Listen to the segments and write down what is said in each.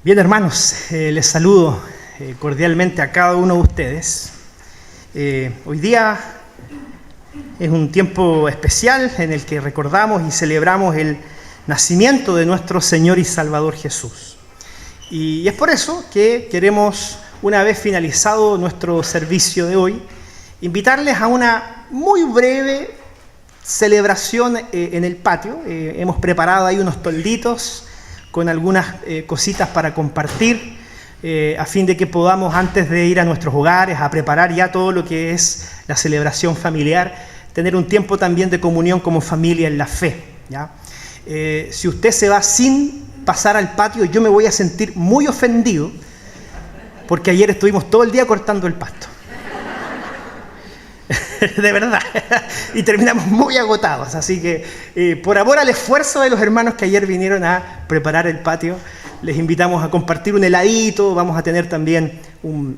Bien, hermanos, les saludo cordialmente a cada uno de ustedes. Hoy día es un tiempo especial en el que recordamos y celebramos el nacimiento de nuestro Señor y Salvador Jesús. Y es por eso que queremos, una vez finalizado nuestro servicio de hoy, invitarles a una muy breve celebración en el patio. Hemos preparado ahí unos tolditos con algunas cositas para compartir, a fin de que podamos, antes de ir a nuestros hogares, a preparar ya todo lo que es la celebración familiar, tener un tiempo también de comunión como familia en la fe, ¿ya? Si usted se va sin pasar al patio, yo me voy a sentir muy ofendido, porque ayer estuvimos todo el día cortando el pasto. De verdad, y terminamos muy agotados, así que por amor al esfuerzo de los hermanos que ayer vinieron a preparar el patio, les invitamos a compartir un heladito. Vamos a tener también un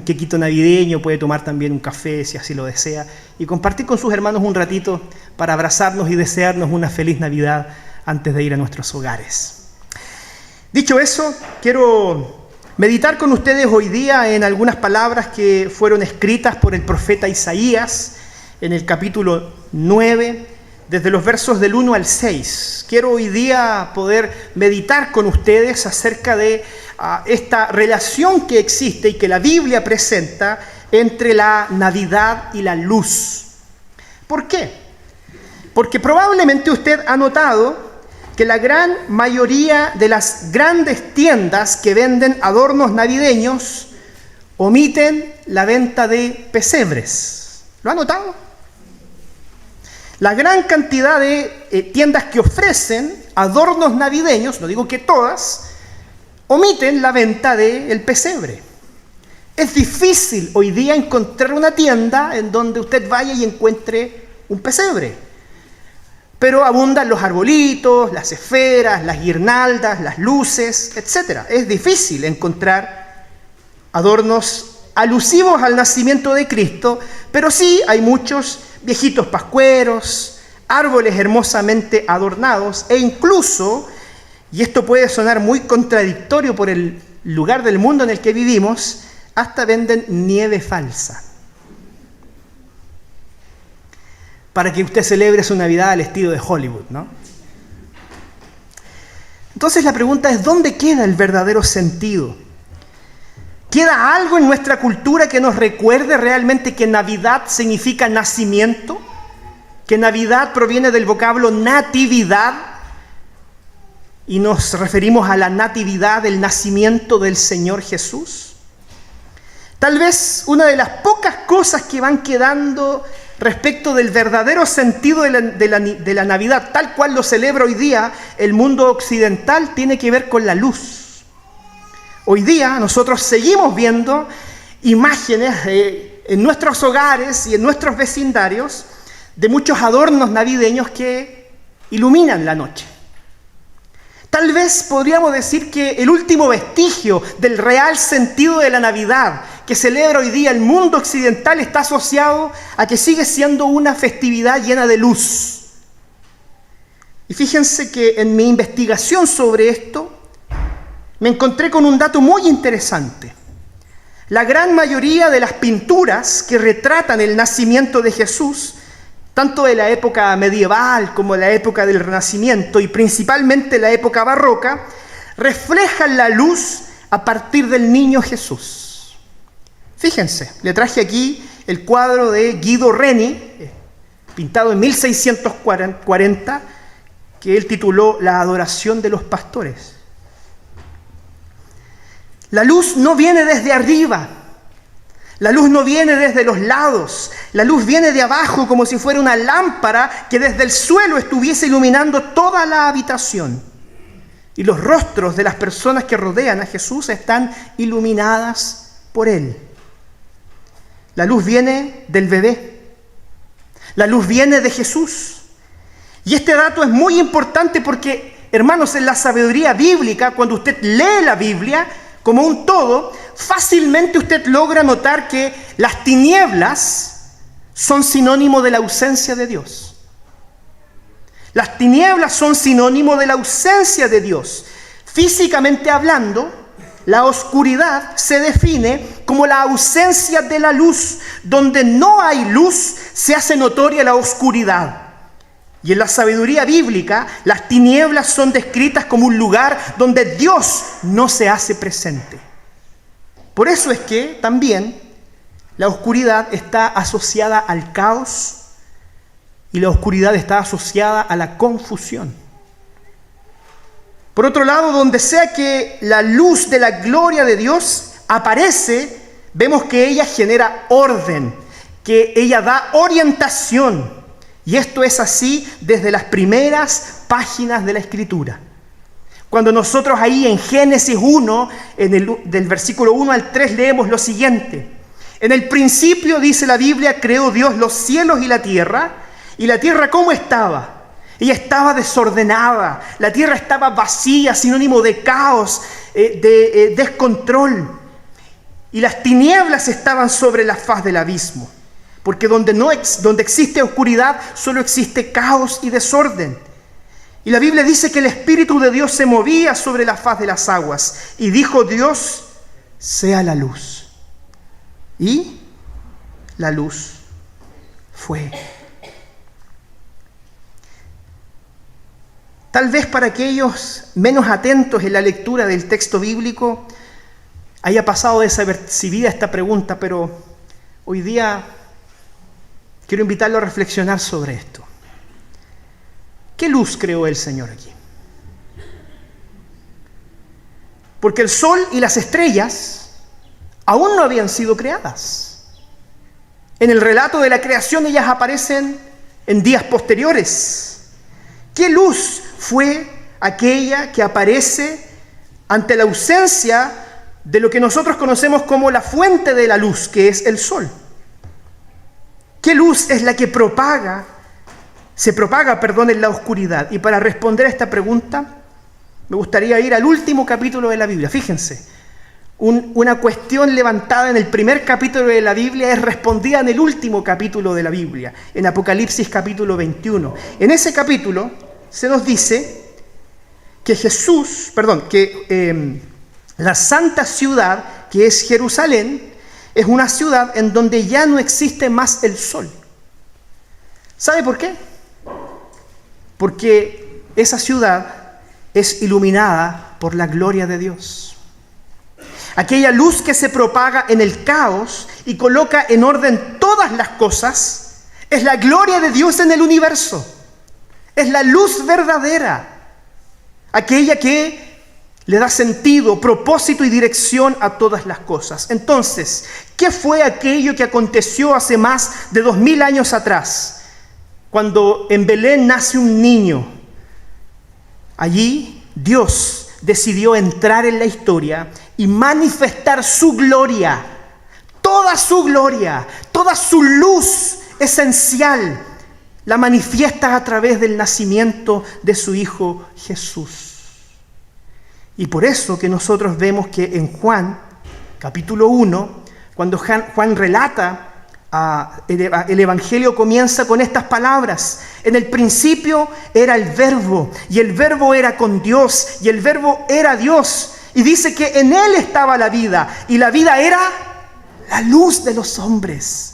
quequito navideño, puede tomar también un café si así lo desea, y compartir con sus hermanos un ratito para abrazarnos y desearnos una feliz Navidad antes de ir a nuestros hogares. Dicho eso, quiero meditar con ustedes hoy día en algunas palabras que fueron escritas por el profeta Isaías en el capítulo 9, desde los versos del 1 al 6. Quiero hoy día poder meditar con ustedes acerca de esta relación que existe y que la Biblia presenta entre la Navidad y la luz. ¿Por qué? Porque probablemente usted ha notado que la gran mayoría de las grandes tiendas que venden adornos navideños omiten la venta de pesebres. ¿Lo ha notado? La gran cantidad de tiendas que ofrecen adornos navideños, no digo que todas, omiten la venta del pesebre. Es difícil hoy día encontrar una tienda en donde usted vaya y encuentre un pesebre. Pero abundan los arbolitos, las esferas, las guirnaldas, las luces, etc. Es difícil encontrar adornos alusivos al nacimiento de Cristo, pero sí hay muchos viejitos pascueros, árboles hermosamente adornados, e incluso, y esto puede sonar muy contradictorio por el lugar del mundo en el que vivimos, hasta venden nieve falsa, para que usted celebre su Navidad al estilo de Hollywood, ¿no? Entonces la pregunta es, ¿dónde queda el verdadero sentido? ¿Queda algo en nuestra cultura que nos recuerde realmente que Navidad significa nacimiento? ¿Que Navidad proviene del vocablo natividad? Y nos referimos a la natividad del nacimiento del Señor Jesús. Tal vez una de las pocas cosas que van quedando respecto del verdadero sentido de la Navidad, tal cual lo celebra hoy día el mundo occidental, tiene que ver con la luz. Hoy día nosotros seguimos viendo imágenes en nuestros hogares y en nuestros vecindarios de muchos adornos navideños que iluminan la noche. Tal vez podríamos decir que el último vestigio del real sentido de la Navidad que celebra hoy día el mundo occidental está asociado a que sigue siendo una festividad llena de luz. Y fíjense que en mi investigación sobre esto me encontré con un dato muy interesante. La gran mayoría de las pinturas que retratan el nacimiento de Jesús, tanto de la época medieval como de la época del Renacimiento y principalmente la época barroca, reflejan la luz a partir del niño Jesús. Fíjense, le traje aquí el cuadro de Guido Reni, pintado en 1640, que él tituló La adoración de los pastores. La luz no viene desde arriba. La luz no viene desde los lados, la luz viene de abajo como si fuera una lámpara que desde el suelo estuviese iluminando toda la habitación. Y los rostros de las personas que rodean a Jesús están iluminadas por Él. La luz viene del bebé, la luz viene de Jesús. Y este dato es muy importante porque, hermanos, en la sabiduría bíblica, cuando usted lee la Biblia como un todo, fácilmente usted logra notar que las tinieblas son sinónimo de la ausencia de Dios. Las tinieblas son sinónimo de la ausencia de Dios. Físicamente hablando, la oscuridad se define como la ausencia de la luz. Donde no hay luz, se hace notoria la oscuridad. Y en la sabiduría bíblica, las tinieblas son descritas como un lugar donde Dios no se hace presente. Por eso es que también la oscuridad está asociada al caos y la oscuridad está asociada a la confusión. Por otro lado, donde sea que la luz de la gloria de Dios aparece, vemos que ella genera orden, que ella da orientación. Y esto es así desde las primeras páginas de la Escritura. Cuando nosotros ahí en Génesis 1, del versículo 1 al 3, leemos lo siguiente. En el principio, dice la Biblia, creó Dios los cielos y la tierra ¿cómo estaba? Ella estaba desordenada, la tierra estaba vacía, sinónimo de caos, de descontrol. Y las tinieblas estaban sobre la faz del abismo. Porque donde existe oscuridad, solo existe caos y desorden. Y la Biblia dice que el Espíritu de Dios se movía sobre la faz de las aguas. Y dijo Dios, sea la luz. Y la luz fue. Tal vez para aquellos menos atentos en la lectura del texto bíblico haya pasado desapercibida esta pregunta, pero hoy día quiero invitarlo a reflexionar sobre esto. ¿Qué luz creó el Señor aquí? Porque el sol y las estrellas aún no habían sido creadas. En el relato de la creación ellas aparecen en días posteriores. ¿Qué luz fue aquella que aparece ante la ausencia de lo que nosotros conocemos como la fuente de la luz, que es el sol? ¿Qué luz es la que se propaga en la oscuridad? Y para responder a esta pregunta, me gustaría ir al último capítulo de la Biblia. Fíjense, una cuestión levantada en el primer capítulo de la Biblia es respondida en el último capítulo de la Biblia, en Apocalipsis capítulo 21. En ese capítulo se nos dice que la santa ciudad, que es Jerusalén, es una ciudad en donde ya no existe más el sol. ¿Sabe por qué? Porque esa ciudad es iluminada por la gloria de Dios. Aquella luz que se propaga en el caos y coloca en orden todas las cosas, es la gloria de Dios en el universo. Es la luz verdadera, aquella que le da sentido, propósito y dirección a todas las cosas. Entonces, ¿qué fue aquello que aconteció hace más de 2000 años atrás? Cuando en Belén nace un niño. Allí Dios decidió entrar en la historia y manifestar su gloria, toda su luz esencial, la manifiesta a través del nacimiento de su Hijo Jesús. Y por eso que nosotros vemos que en Juan, capítulo 1, cuando Juan relata el Evangelio, comienza con estas palabras. En el principio era el Verbo, y el Verbo era con Dios, y el Verbo era Dios. Y dice que en Él estaba la vida, y la vida era la luz de los hombres.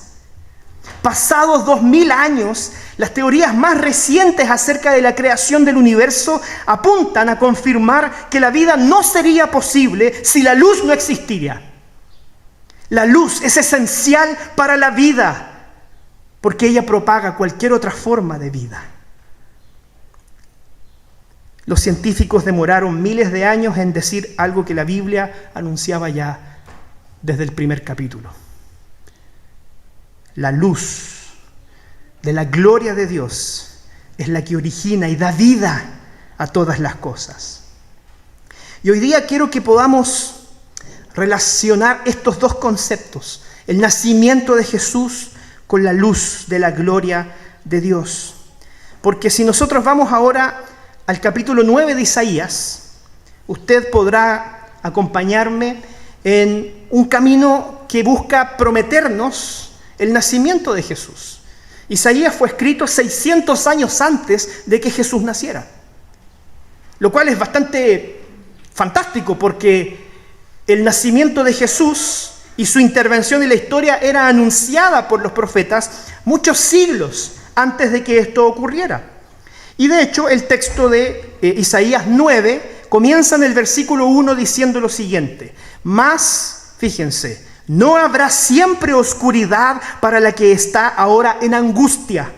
Pasados 2000 años, las teorías más recientes acerca de la creación del universo apuntan a confirmar que la vida no sería posible si la luz no existiría. La luz es esencial para la vida, porque ella propaga cualquier otra forma de vida. Los científicos demoraron miles de años en decir algo que la Biblia anunciaba ya desde el primer capítulo. La luz de la gloria de Dios es la que origina y da vida a todas las cosas. Y hoy día quiero que podamos relacionar estos dos conceptos, el nacimiento de Jesús con la luz de la gloria de Dios. Porque si nosotros vamos ahora al capítulo 9 de Isaías, usted podrá acompañarme en un camino que busca prometernos el nacimiento de Jesús. Isaías fue escrito 600 años antes de que Jesús naciera, lo cual es bastante fantástico, porque el nacimiento de Jesús y su intervención en la historia era anunciada por los profetas muchos siglos antes de que esto ocurriera. Y de hecho, el texto de Isaías 9 comienza en el versículo 1 diciendo lo siguiente: mas, fíjense, no habrá siempre oscuridad para la que está ahora en angustia,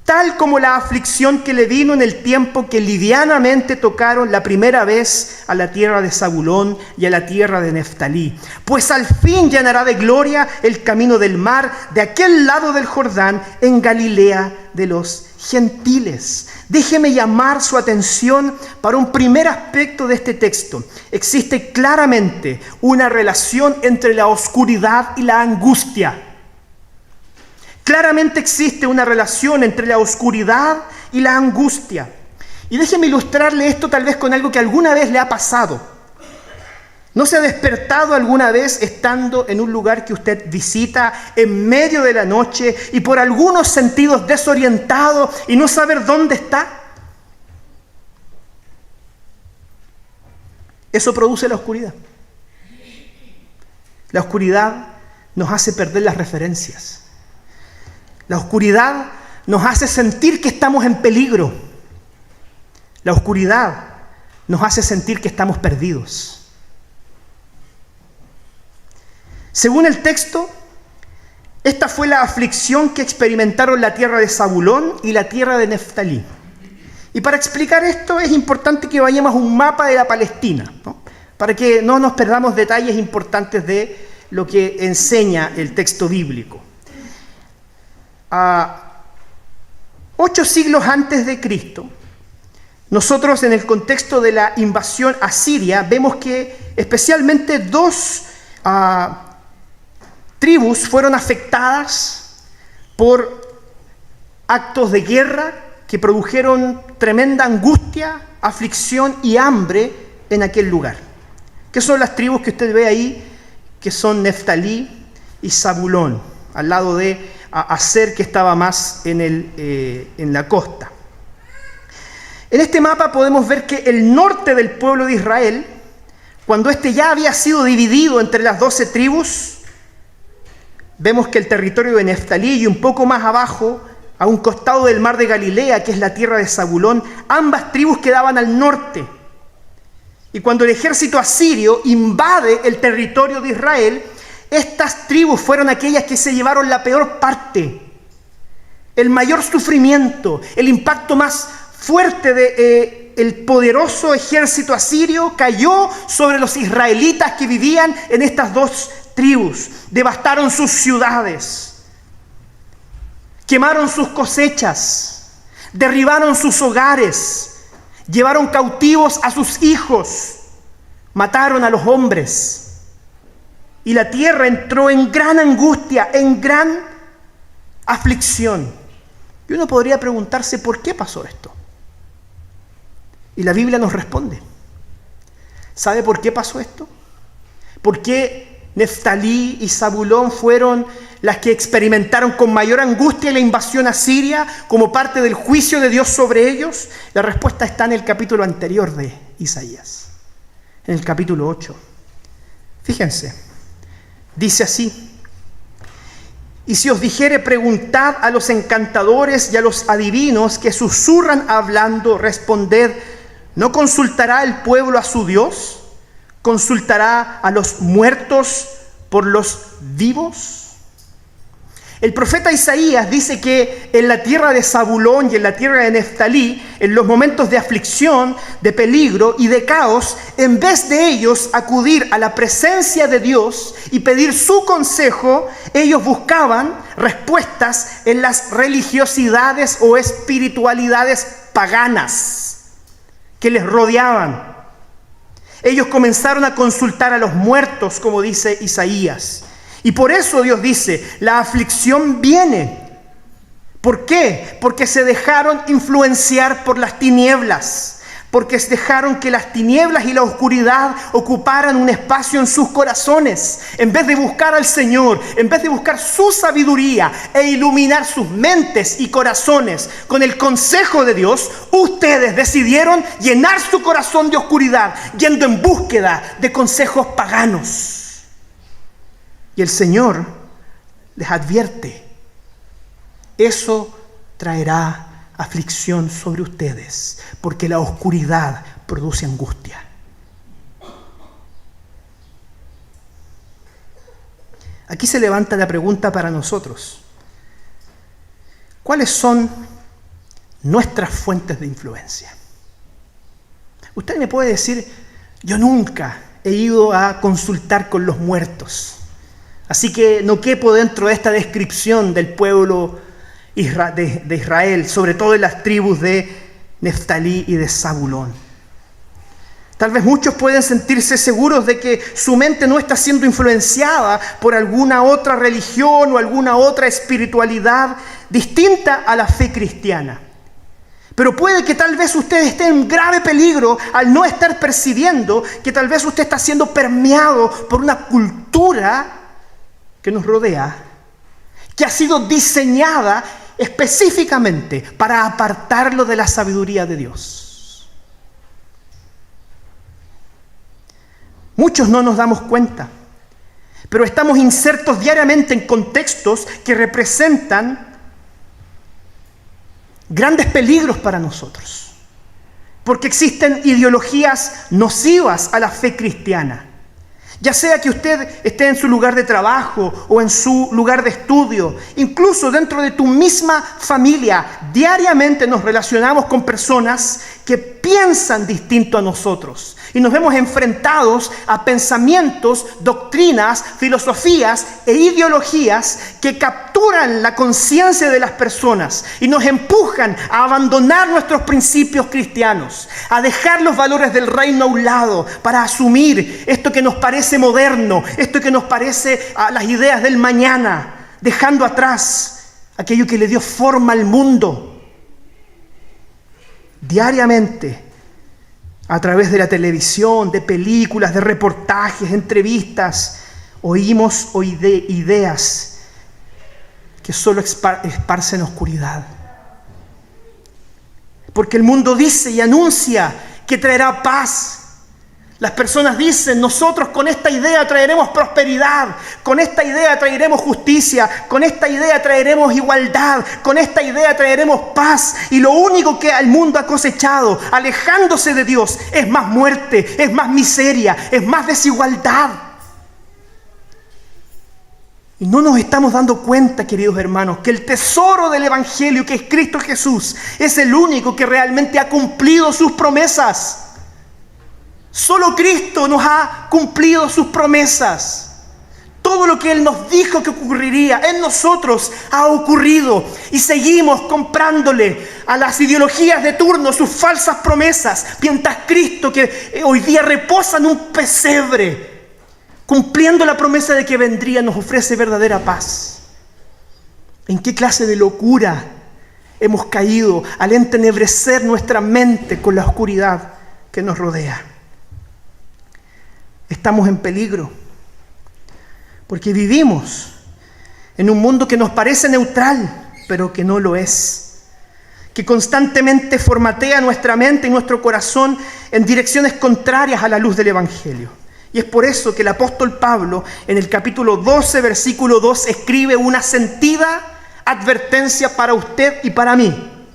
tal como la aflicción que le vino en el tiempo que livianamente tocaron la primera vez a la tierra de Zabulón y a la tierra de Neftalí. Pues al fin llenará de gloria el camino del mar de aquel lado del Jordán, en Galilea de los gentiles. Déjeme llamar su atención para un primer aspecto de este texto. Existe claramente una relación entre la oscuridad y la angustia. Claramente existe una relación entre la oscuridad y la angustia. Y déjeme ilustrarle esto tal vez con algo que alguna vez le ha pasado. ¿No se ha despertado alguna vez estando en un lugar que usted visita en medio de la noche y por algunos sentidos desorientado y no saber dónde está? Eso produce la oscuridad. La oscuridad nos hace perder las referencias. La oscuridad nos hace sentir que estamos en peligro. La oscuridad nos hace sentir que estamos perdidos. Según el texto, esta fue la aflicción que experimentaron la tierra de Zabulón y la tierra de Neftalí. Y para explicar esto es importante que vayamos a un mapa de la Palestina, ¿no? Para que no nos perdamos detalles importantes de lo que enseña el texto bíblico. 8 siglos antes de Cristo, nosotros en el contexto de la invasión asiria vemos que especialmente 2 tribus fueron afectadas por actos de guerra que produjeron tremenda angustia, aflicción y hambre en aquel lugar. ¿Qué son las tribus que usted ve ahí? Que son Neftalí y Zabulón, al lado de Aser, que estaba más en la costa. En este mapa podemos ver que el norte del pueblo de Israel, cuando este ya había sido dividido entre las 12 tribus, vemos que el territorio de Neftalí y un poco más abajo, a un costado del mar de Galilea, que es la tierra de Zabulón, ambas tribus quedaban al norte. Y cuando el ejército asirio invade el territorio de Israel, estas tribus fueron aquellas que se llevaron la peor parte, el mayor sufrimiento, el impacto más fuerte del poderoso ejército asirio cayó sobre los israelitas que vivían en estas 2 tribus. Devastaron sus ciudades, quemaron sus cosechas, derribaron sus hogares, llevaron cautivos a sus hijos, mataron a los hombres. Y la tierra entró en gran angustia, en gran aflicción. Y uno podría preguntarse por qué pasó esto. Y la Biblia nos responde. ¿Sabe por qué pasó esto? ¿Por qué Neftalí y Zabulón fueron las que experimentaron con mayor angustia la invasión asiria como parte del juicio de Dios sobre ellos? La respuesta está en el capítulo anterior de Isaías, en el capítulo 8. Fíjense. Dice así: y si os dijere, preguntad a los encantadores y a los adivinos que susurran hablando, responded, ¿no consultará el pueblo a su Dios? ¿Consultará a los muertos por los vivos? El profeta Isaías dice que en la tierra de Zabulón y en la tierra de Neftalí, en los momentos de aflicción, de peligro y de caos, en vez de ellos acudir a la presencia de Dios y pedir su consejo, ellos buscaban respuestas en las religiosidades o espiritualidades paganas que les rodeaban. Ellos comenzaron a consultar a los muertos, como dice Isaías. Y por eso Dios dice, la aflicción viene. ¿Por qué? Porque se dejaron influenciar por las tinieblas, porque dejaron que las tinieblas y la oscuridad ocuparan un espacio en sus corazones. En vez de buscar al Señor, en vez de buscar su sabiduría e iluminar sus mentes y corazones con el consejo de Dios, ustedes decidieron llenar su corazón de oscuridad, yendo en búsqueda de consejos paganos. Y el Señor les advierte: eso traerá aflicción sobre ustedes, porque la oscuridad produce angustia. Aquí se levanta la pregunta para nosotros: ¿cuáles son nuestras fuentes de influencia? Usted me puede decir: yo nunca he ido a consultar con los muertos, así que no quepo dentro de esta descripción del pueblo de Israel, sobre todo en las tribus de Neftalí y de Zabulón. Tal vez muchos pueden sentirse seguros de que su mente no está siendo influenciada por alguna otra religión o alguna otra espiritualidad distinta a la fe cristiana. Pero puede que tal vez usted esté en grave peligro al no estar percibiendo que tal vez usted está siendo permeado por una cultura que nos rodea, que ha sido diseñada específicamente para apartarlo de la sabiduría de Dios. Muchos no nos damos cuenta, pero estamos insertos diariamente en contextos que representan grandes peligros para nosotros, porque existen ideologías nocivas a la fe cristiana. Ya sea que usted esté en su lugar de trabajo o en su lugar de estudio, incluso dentro de tu misma familia, diariamente nos relacionamos con personas que piensan distinto a nosotros y nos vemos enfrentados a pensamientos, doctrinas, filosofías e ideologías que capturan la conciencia de las personas y nos empujan a abandonar nuestros principios cristianos, a dejar los valores del reino a un lado para asumir esto que nos parece moderno, esto que nos parece a las ideas del mañana, dejando atrás aquello que le dio forma al mundo. Diariamente, a través de la televisión, de películas, de reportajes, entrevistas, oímos ideas que solo esparcen oscuridad. Porque el mundo dice y anuncia que traerá paz. Las personas dicen: nosotros con esta idea traeremos prosperidad, con esta idea traeremos justicia, con esta idea traeremos igualdad, con esta idea traeremos paz. Y lo único que el mundo ha cosechado, alejándose de Dios, es más muerte, es más miseria, es más desigualdad. Y no nos estamos dando cuenta, queridos hermanos, que el tesoro del Evangelio, que es Cristo Jesús, es el único que realmente ha cumplido sus promesas. Solo Cristo nos ha cumplido sus promesas. Todo lo que Él nos dijo que ocurriría en nosotros ha ocurrido. Y seguimos comprándole a las ideologías de turno sus falsas promesas, mientras Cristo, que hoy día reposa en un pesebre, cumpliendo la promesa de que vendría, nos ofrece verdadera paz. ¿En qué clase de locura hemos caído al entenebrecer nuestra mente con la oscuridad que nos rodea? Estamos en peligro, porque vivimos en un mundo que nos parece neutral, pero que no lo es, que constantemente formatea nuestra mente y nuestro corazón en direcciones contrarias a la luz del Evangelio. Y es por eso que el apóstol Pablo, en el capítulo 12, versículo 2, escribe una sentida advertencia para usted y para mí.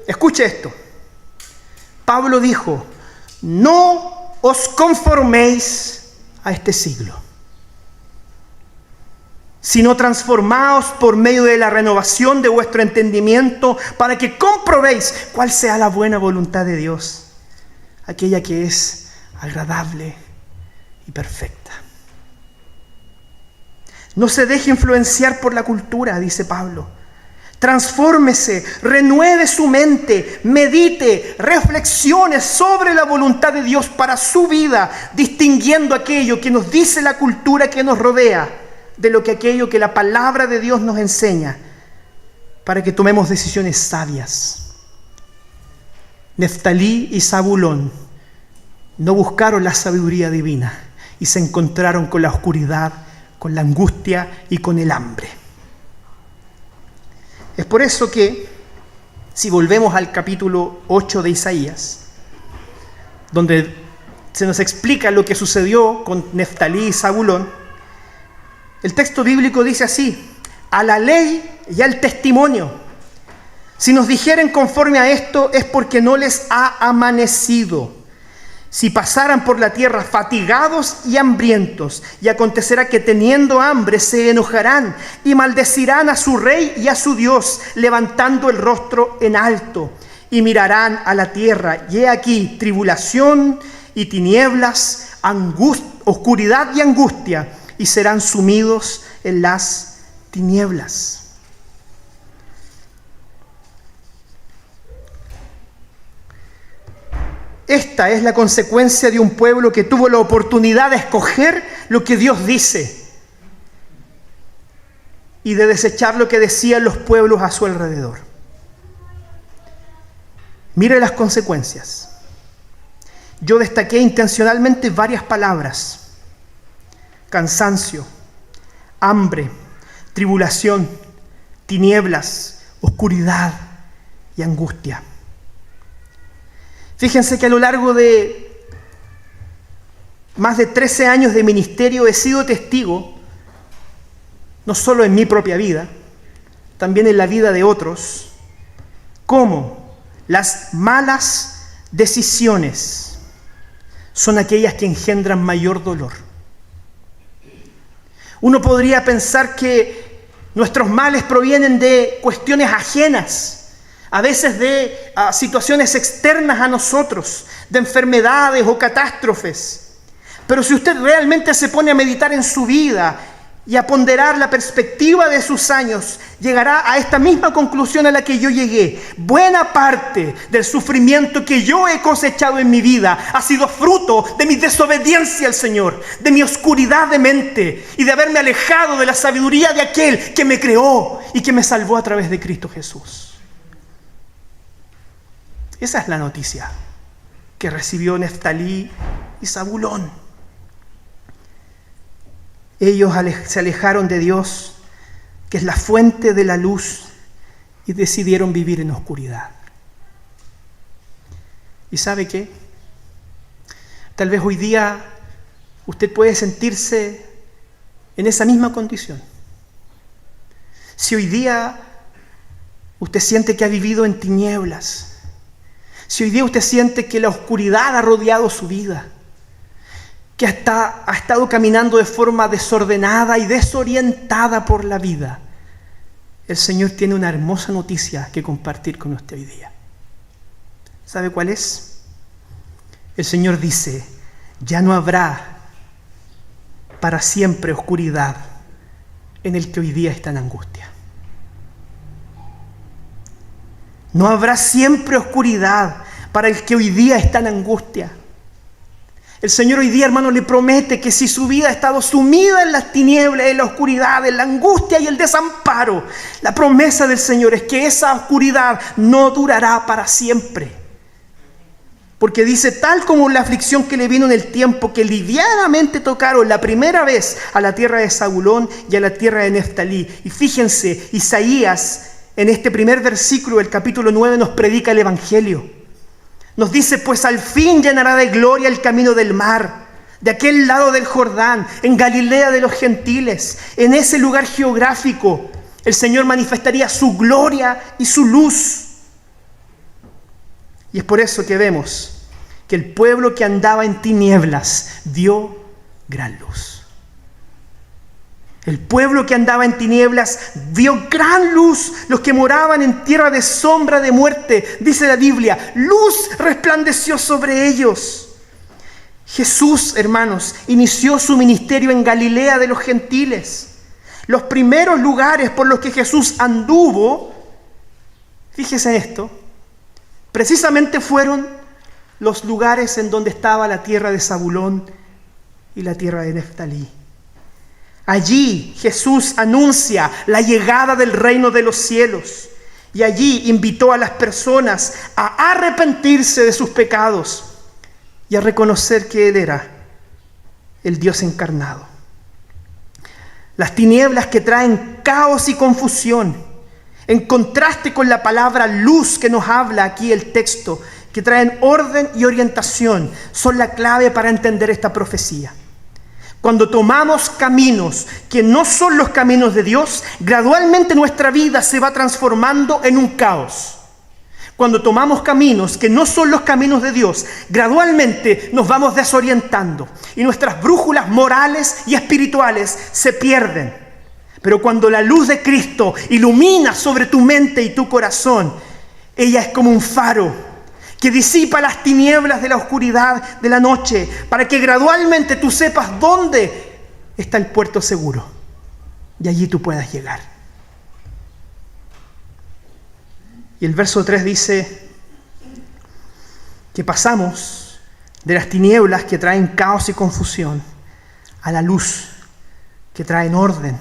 Escuche esto. Pablo dijo: no os conforméis a este siglo, sino transformaos por medio de la renovación de vuestro entendimiento, para que comprobéis cuál sea la buena voluntad de Dios, aquella que es agradable y perfecta. No se deje influenciar por la cultura, dice Pablo. Transfórmese, renueve su mente, medite, reflexione sobre la voluntad de Dios para su vida, distinguiendo aquello que nos dice la cultura que nos rodea de aquello que la palabra de Dios nos enseña, para que tomemos decisiones sabias. Neftalí y Zabulón no buscaron la sabiduría divina y se encontraron con la oscuridad, con la angustia y con el hambre. Es por eso que, si volvemos al capítulo 8 de Isaías, donde se nos explica lo que sucedió con Neftalí y Zabulón, el texto bíblico dice así: a la ley y al testimonio. Si nos dijeren conforme a esto, es porque no les ha amanecido. Si pasaran por la tierra fatigados y hambrientos, y acontecerá que teniendo hambre se enojarán y maldecirán a su rey y a su Dios, levantando el rostro en alto, y mirarán a la tierra, y he aquí tribulación y tinieblas, oscuridad y angustia, y serán sumidos en las tinieblas. Esta es la consecuencia de un pueblo que tuvo la oportunidad de escoger lo que Dios dice y de desechar lo que decían los pueblos a su alrededor. Mire las consecuencias. Yo destaqué intencionalmente varias palabras: cansancio, hambre, tribulación, tinieblas, oscuridad y angustia. Fíjense que a lo largo de más de 13 años de ministerio he sido testigo, no solo en mi propia vida, también en la vida de otros, cómo las malas decisiones son aquellas que engendran mayor dolor. Uno podría pensar que nuestros males provienen de cuestiones ajenas, a veces de situaciones externas a nosotros, de enfermedades o catástrofes. Pero si usted realmente se pone a meditar en su vida y a ponderar la perspectiva de sus años, llegará a esta misma conclusión a la que yo llegué. Buena parte del sufrimiento que yo he cosechado en mi vida ha sido fruto de mi desobediencia al Señor, de mi oscuridad de mente y de haberme alejado de la sabiduría de aquel que me creó y que me salvó a través de Cristo Jesús. Esa es la noticia que recibió Neftalí y Zabulón. Ellos se alejaron de Dios, que es la fuente de la luz, y decidieron vivir en oscuridad. ¿Y sabe qué? Tal vez hoy día usted puede sentirse en esa misma condición. Si hoy día usted siente que ha vivido en tinieblas, si hoy día usted siente que la oscuridad ha rodeado su vida, que ha estado caminando de forma desordenada y desorientada por la vida, el Señor tiene una hermosa noticia que compartir con usted hoy día. ¿Sabe cuál es? El Señor dice: ya no habrá para siempre oscuridad en el que hoy día está en angustia. No habrá siempre oscuridad para el que hoy día está en angustia. El Señor hoy día, hermano, le promete que si su vida ha estado sumida en las tinieblas, en la oscuridad, en la angustia y el desamparo, la promesa del Señor es que esa oscuridad no durará para siempre. Porque dice: tal como la aflicción que le vino en el tiempo que livianamente tocaron la primera vez a la tierra de Zabulón y a la tierra de Neftalí. Y fíjense, Isaías, en este primer versículo del capítulo 9, nos predica el Evangelio. Nos dice: pues al fin llenará de gloria el camino del mar, de aquel lado del Jordán, en Galilea de los gentiles. En ese lugar geográfico, el Señor manifestaría su gloria y su luz. Y es por eso que vemos que el pueblo que andaba en tinieblas vio gran luz. El pueblo que andaba en tinieblas vio gran luz. Los que moraban en tierra de sombra de muerte, dice la Biblia, luz resplandeció sobre ellos. Jesús, hermanos, inició su ministerio en Galilea de los gentiles. Los primeros lugares por los que Jesús anduvo, fíjese en esto, precisamente fueron los lugares en donde estaba la tierra de Zabulón y la tierra de Neftalí. Allí Jesús anuncia la llegada del reino de los cielos Y allí invitó a las personas a arrepentirse de sus pecados y a reconocer que Él era el Dios encarnado. Las tinieblas que traen caos y confusión, en contraste con la palabra luz que nos habla aquí el texto, que traen orden y orientación, son la clave para entender esta profecía. Cuando tomamos caminos que no son los caminos de Dios, gradualmente nuestra vida se va transformando en un caos. Cuando tomamos caminos que no son los caminos de Dios, gradualmente nos vamos desorientando y nuestras brújulas morales y espirituales se pierden. Pero cuando la luz de Cristo ilumina sobre tu mente y tu corazón, ella es como un faro que disipa las tinieblas de la oscuridad de la noche, para que gradualmente tú sepas dónde está el puerto seguro y allí tú puedas llegar. Y el verso 3 dice que pasamos de las tinieblas que traen caos y confusión a la luz que traen orden,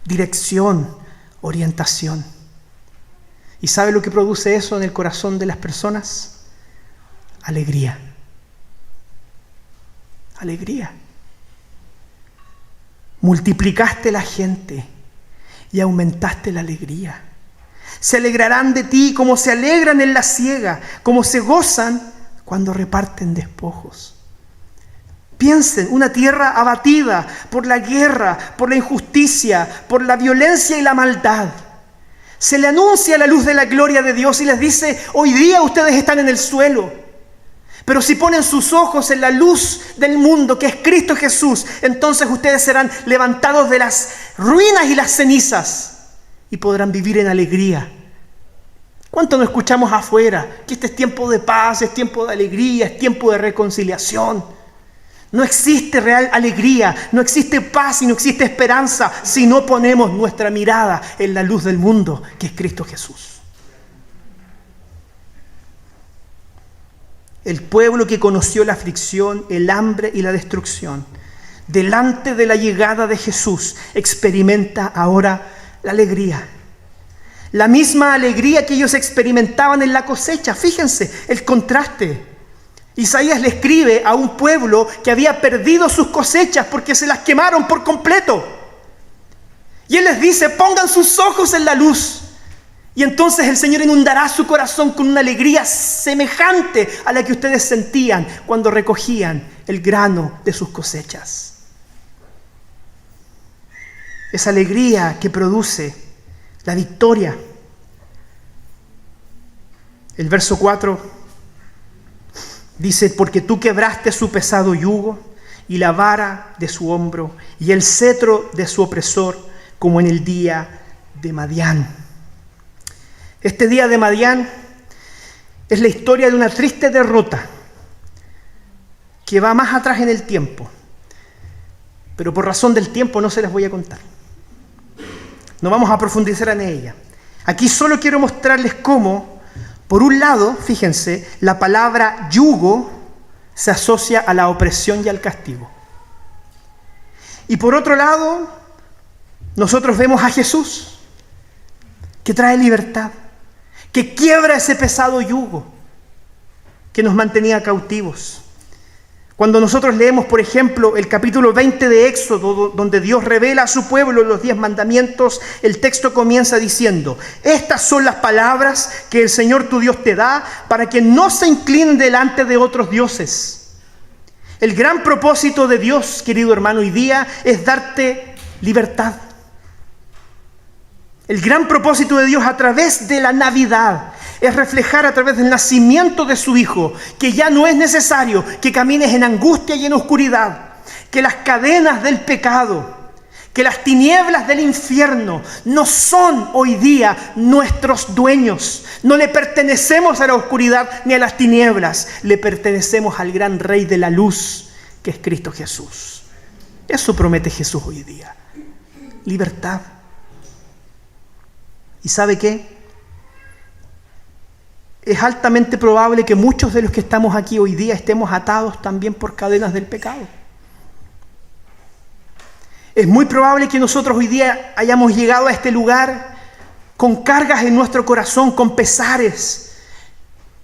dirección, orientación. ¿Y sabe lo que produce eso en el corazón de las personas? Alegría. Alegría. Multiplicaste la gente y aumentaste la alegría. Se alegrarán de ti como se alegran en la siega, como se gozan cuando reparten despojos. Piensen, una tierra abatida por la guerra, por la injusticia, por la violencia y la maldad. Se le anuncia la luz de la gloria de Dios y les dice: hoy día ustedes están en el suelo. Pero si ponen sus ojos en la luz del mundo, que es Cristo Jesús, entonces ustedes serán levantados de las ruinas y las cenizas y podrán vivir en alegría. ¿Cuánto nos escuchamos afuera? Que este es tiempo de paz, es tiempo de alegría, es tiempo de reconciliación. No existe real alegría, no existe paz y no existe esperanza si no ponemos nuestra mirada en la luz del mundo, que es Cristo Jesús. El pueblo que conoció la aflicción, el hambre y la destrucción, delante de la llegada de Jesús, experimenta ahora la alegría. La misma alegría que ellos experimentaban en la cosecha. Fíjense el contraste. Isaías le escribe a un pueblo que había perdido sus cosechas porque se las quemaron por completo. Y él les dice: pongan sus ojos en la luz. Y entonces el Señor inundará su corazón con una alegría semejante a la que ustedes sentían cuando recogían el grano de sus cosechas. Esa alegría que produce la victoria. El verso 4 dice: porque tú quebraste su pesado yugo y la vara de su hombro y el cetro de su opresor, como en el día de Madián. Este día de Madián es la historia de una triste derrota que va más atrás en el tiempo, pero por razón del tiempo no se las voy a contar. No vamos a profundizar en ella. Aquí solo quiero mostrarles cómo, por un lado, fíjense, la palabra yugo se asocia a la opresión y al castigo. Y por otro lado, nosotros vemos a Jesús, que trae libertad, que quiebra ese pesado yugo que nos mantenía cautivos. Cuando nosotros leemos, por ejemplo, el capítulo 20 de Éxodo, donde Dios revela a su pueblo los 10 mandamientos, el texto comienza diciendo: estas son las palabras que el Señor tu Dios te da para que no se inclinen delante de otros dioses. El gran propósito de Dios, querido hermano, hoy día es darte libertad. El gran propósito de Dios a través de la Navidad es reflejar a través del nacimiento de su Hijo que ya no es necesario que camines en angustia y en oscuridad, que las cadenas del pecado, que las tinieblas del infierno no son hoy día nuestros dueños. No le pertenecemos a la oscuridad ni a las tinieblas, le pertenecemos al gran Rey de la luz, que es Cristo Jesús. Eso promete Jesús hoy día: libertad. ¿Y sabe qué? Es altamente probable que muchos de los que estamos aquí hoy día estemos atados también por cadenas del pecado. Es muy probable que nosotros hoy día hayamos llegado a este lugar con cargas en nuestro corazón, con pesares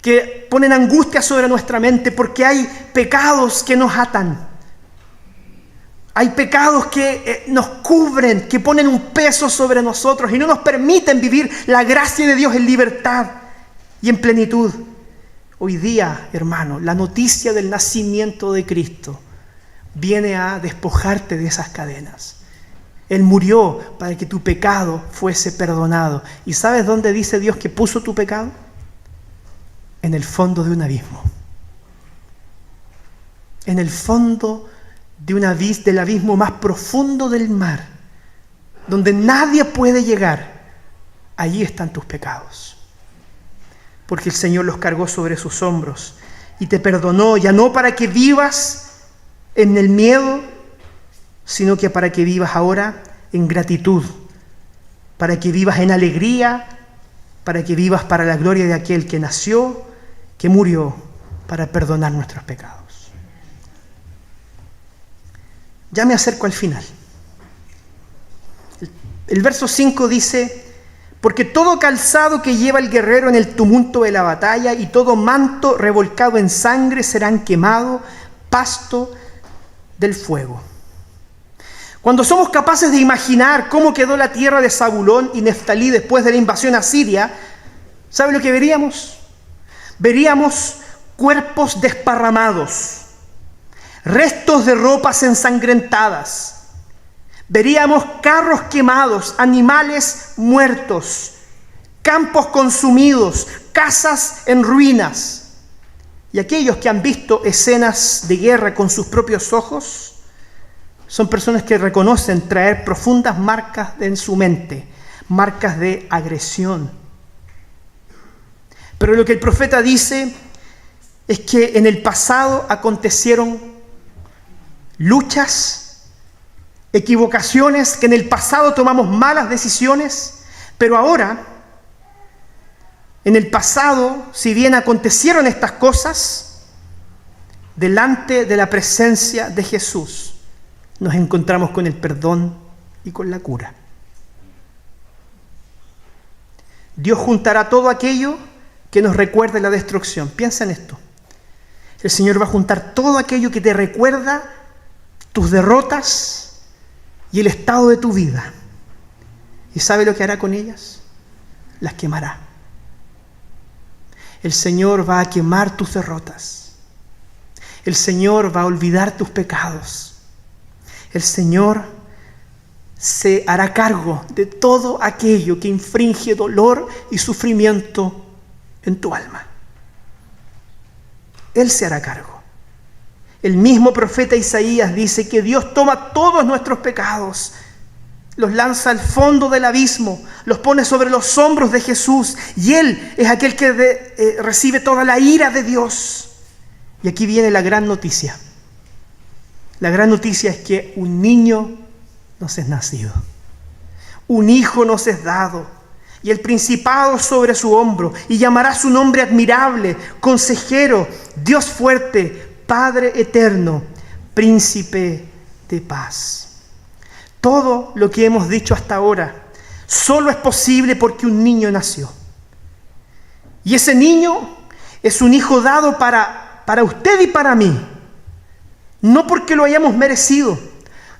que ponen angustia sobre nuestra mente, porque hay pecados que nos atan. Hay pecados que nos cubren, que ponen un peso sobre nosotros y no nos permiten vivir la gracia de Dios en libertad y en plenitud. Hoy día, hermano, la noticia del nacimiento de Cristo viene a despojarte de esas cadenas. Él murió para que tu pecado fuese perdonado. ¿Y sabes dónde dice Dios que puso tu pecado? En el fondo de un abismo. En el fondo del abismo más profundo del mar, donde nadie puede llegar. Allí están tus pecados. Porque el Señor los cargó sobre sus hombros y te perdonó, ya no para que vivas en el miedo, sino que para que vivas ahora en gratitud, para que vivas en alegría, para que vivas para la gloria de aquel que nació, que murió para perdonar nuestros pecados. Ya me acerco al final. El verso 5 dice: porque todo calzado que lleva el guerrero en el tumulto de la batalla y todo manto revolcado en sangre serán quemados, pasto del fuego. Cuando somos capaces de imaginar cómo quedó la tierra de Zabulón y Neftalí después de la invasión asiria, ¿sabe lo que veríamos? Veríamos cuerpos desparramados, restos de ropas ensangrentadas. Veríamos carros quemados, animales muertos, campos consumidos, casas en ruinas. Y aquellos que han visto escenas de guerra con sus propios ojos son personas que reconocen traer profundas marcas en su mente, marcas de agresión. Pero lo que el profeta dice es que en el pasado acontecieron luchas, equivocaciones, que en el pasado tomamos malas decisiones, pero ahora, en el pasado, si bien acontecieron estas cosas, delante de la presencia de Jesús, nos encontramos con el perdón y con la cura. Dios juntará todo aquello que nos recuerde la destrucción. Piensa en esto. El Señor va a juntar todo aquello que te recuerda tus derrotas y el estado de tu vida. ¿Y sabe lo que hará con ellas? Las quemará. El Señor va a quemar tus derrotas. El Señor va a olvidar tus pecados. El Señor se hará cargo de todo aquello que infringe dolor y sufrimiento en tu alma. Él se hará cargo. El mismo profeta Isaías dice que Dios toma todos nuestros pecados, los lanza al fondo del abismo, los pone sobre los hombros de Jesús, y Él es aquel que recibe toda la ira de Dios. Y aquí viene la gran noticia. La gran noticia es que un niño nos es nacido, un hijo nos es dado, y el principado sobre su hombro, y llamará su nombre admirable, consejero, Dios fuerte, Padre eterno, príncipe de paz. Todo lo que hemos dicho hasta ahora solo es posible porque un niño nació. Y ese niño es un hijo dado para usted y para mí. No porque lo hayamos merecido,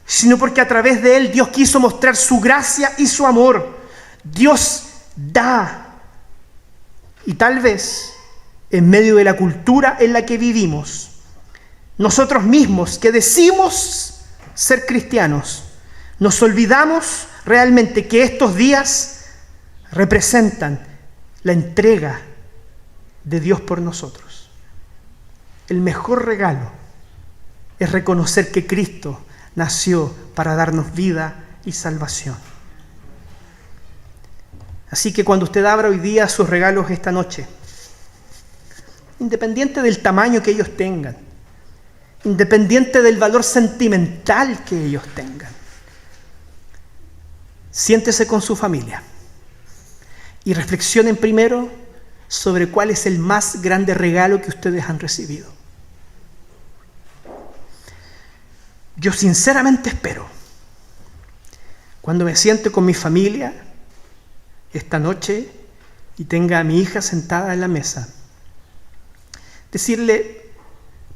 sino porque a través de él Dios quiso mostrar su gracia y su amor. Dios da. Y tal vez, en medio de la cultura en la que vivimos, nosotros mismos que decimos ser cristianos, nos olvidamos realmente que estos días representan la entrega de Dios por nosotros. El mejor regalo es reconocer que Cristo nació para darnos vida y salvación. Así que cuando usted abra hoy día sus regalos esta noche, independiente del tamaño que ellos tengan, independiente del valor sentimental que ellos tengan, siéntese con su familia y reflexionen primero sobre cuál es el más grande regalo que ustedes han recibido. Yo sinceramente espero, cuando me siente con mi familia esta noche y tenga a mi hija sentada en la mesa, decirle,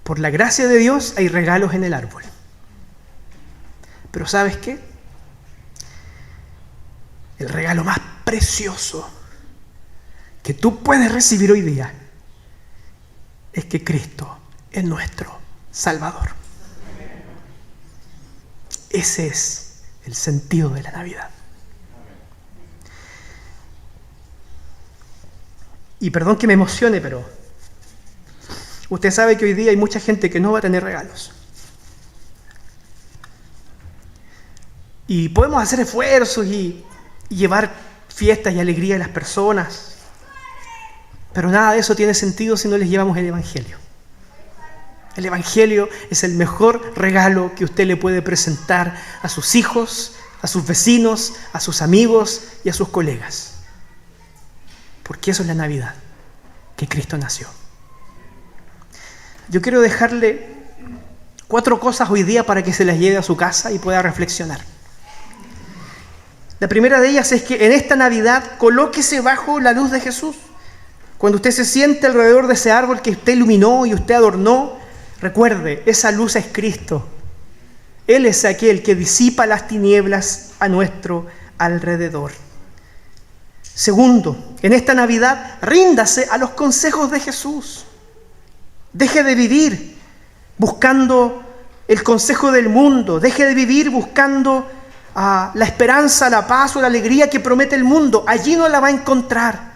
por la gracia de Dios hay regalos en el árbol. Pero ¿sabes qué? El regalo más precioso que tú puedes recibir hoy día es que Cristo es nuestro Salvador. Ese es el sentido de la Navidad. Y perdón que me emocione, pero usted sabe que hoy día hay mucha gente que no va a tener regalos. Y podemos hacer esfuerzos y llevar fiestas y alegría a las personas, pero nada de eso tiene sentido si no les llevamos el Evangelio. El Evangelio es el mejor regalo que usted le puede presentar a sus hijos, a sus vecinos, a sus amigos y a sus colegas. Porque eso es la Navidad, que Cristo nació. Yo quiero dejarle 4 cosas hoy día para que se las lleve a su casa y pueda reflexionar. La primera de ellas es que en esta Navidad colóquese bajo la luz de Jesús. Cuando usted se siente alrededor de ese árbol que usted iluminó y usted adornó, recuerde, esa luz es Cristo. Él es aquel que disipa las tinieblas a nuestro alrededor. Segundo, en esta Navidad, ríndase a los consejos de Jesús. Deje de vivir buscando el consejo del mundo. Deje de vivir buscando la esperanza, la paz o la alegría que promete el mundo. Allí no la va a encontrar.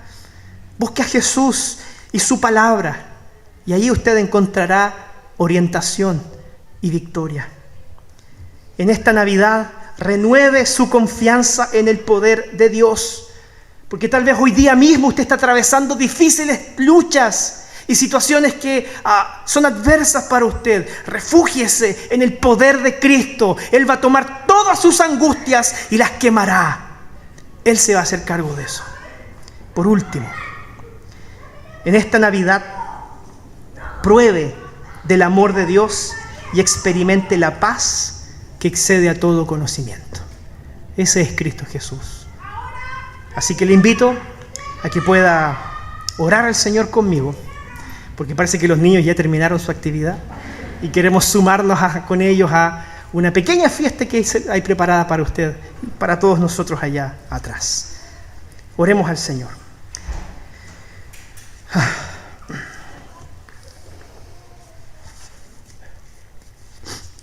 Busque a Jesús y su palabra, y allí usted encontrará orientación y victoria. En esta Navidad, renueve su confianza en el poder de Dios, porque tal vez hoy día mismo usted está atravesando difíciles luchas y situaciones que son adversas para usted. Refúgiese en el poder de Cristo. Él va a tomar todas sus angustias y las quemará. Él se va a hacer cargo de eso. Por último, en esta Navidad, pruebe del amor de Dios y experimente la paz que excede a todo conocimiento. Ese es Cristo Jesús. Así que le invito a que pueda orar al Señor conmigo, porque parece que los niños ya terminaron su actividad y queremos sumarnos con ellos a una pequeña fiesta que hay preparada para usted y para todos nosotros allá atrás. Oremos al Señor.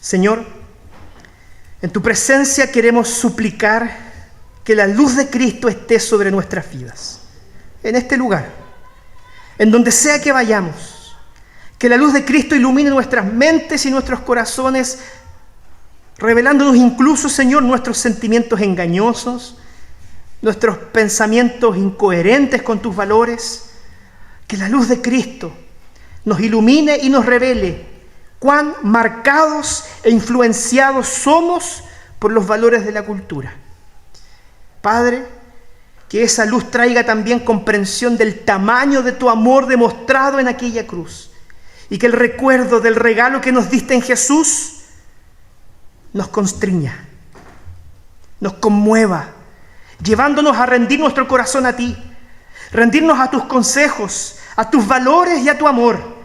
Señor, en tu presencia queremos suplicar que la luz de Cristo esté sobre nuestras vidas, en este lugar, en donde sea que vayamos, que la luz de Cristo ilumine nuestras mentes y nuestros corazones, revelándonos incluso, Señor, nuestros sentimientos engañosos, nuestros pensamientos incoherentes con tus valores. Que la luz de Cristo nos ilumine y nos revele cuán marcados e influenciados somos por los valores de la cultura. Padre, que esa luz traiga también comprensión del tamaño de tu amor demostrado en aquella cruz, y que el recuerdo del regalo que nos diste en Jesús nos constriña, nos conmueva, llevándonos a rendir nuestro corazón a ti, rendirnos a tus consejos, a tus valores y a tu amor,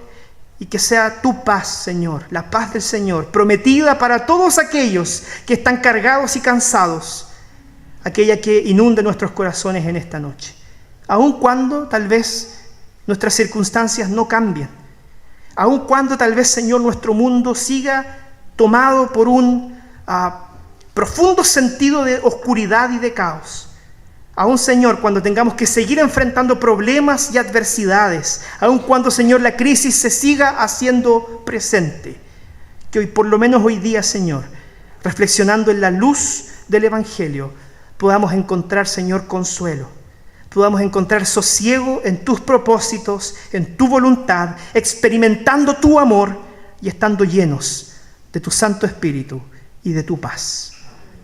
y que sea tu paz, Señor, la paz del Señor, prometida para todos aquellos que están cargados y cansados, aquella que inunde nuestros corazones en esta noche, aun cuando tal vez nuestras circunstancias no cambien, aun cuando tal vez, Señor, nuestro mundo siga tomado por un profundo sentido de oscuridad y de caos. Aún, Señor, cuando tengamos que seguir enfrentando problemas y adversidades, aun cuando, Señor, la crisis se siga haciendo presente, que hoy, por lo menos hoy día, Señor, reflexionando en la luz del Evangelio, podamos encontrar, Señor, consuelo, podamos encontrar sosiego en tus propósitos, en tu voluntad, experimentando tu amor y estando llenos de tu Santo Espíritu y de tu paz.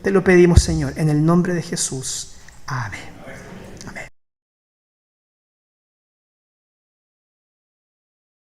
Te lo pedimos, Señor, en el nombre de Jesús. Amén.